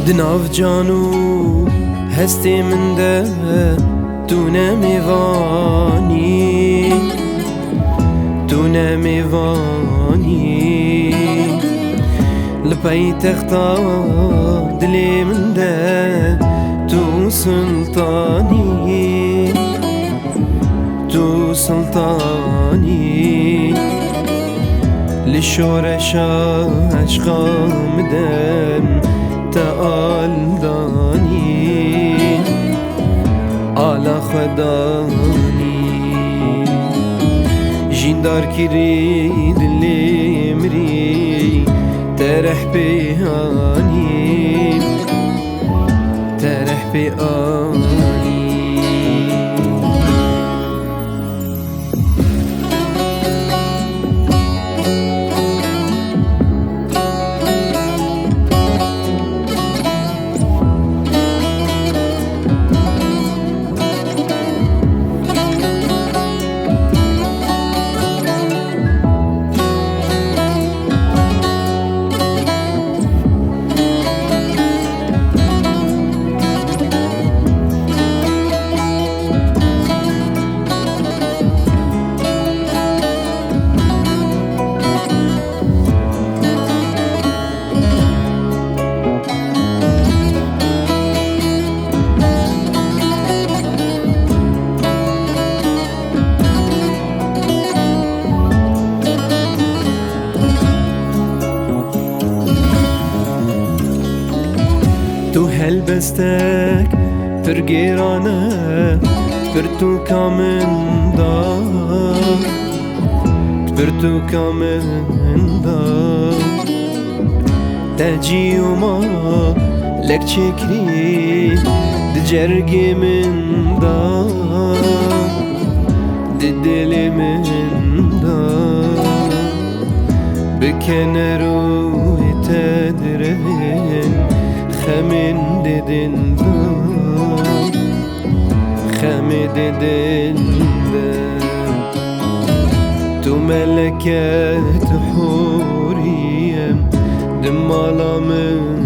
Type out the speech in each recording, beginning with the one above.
دناف جانو هستی من ده تو نمیوانی لپای تختا دلی من ده تو سلطانی لشورشا عشقا مدن تعال دانی آلا خدانی جیندار کری دلی مری ترح بیانی تو هلبستك فرقيرانه فرتو كامن دا تجي وما لك شكري دجرقي من دا ددلي من دا بكنرو تدرين خمن dedin تو ملكت حوريم دمالا من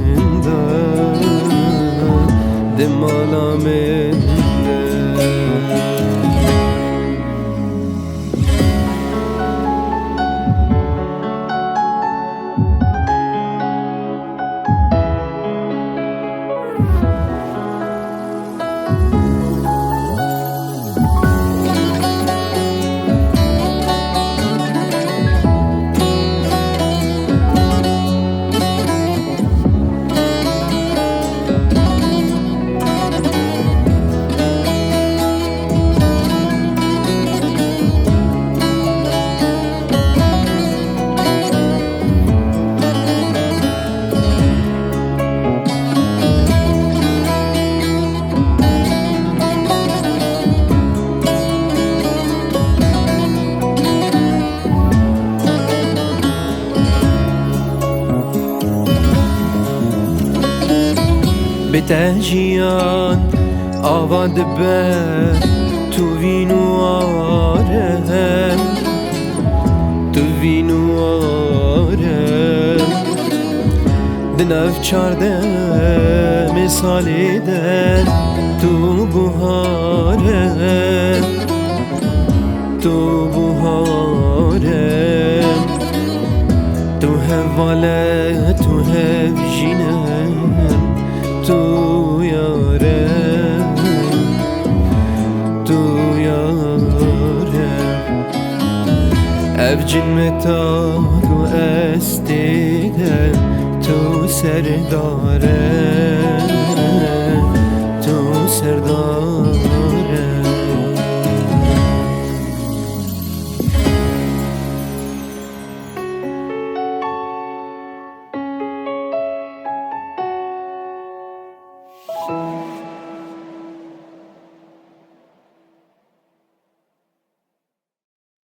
بتهجيان آواد به تو وینوارم دنف چارده مثالی ده تو بوهارم تو هواله تو هفجینم تو یارم افجن متاق و استیدم تو سردارم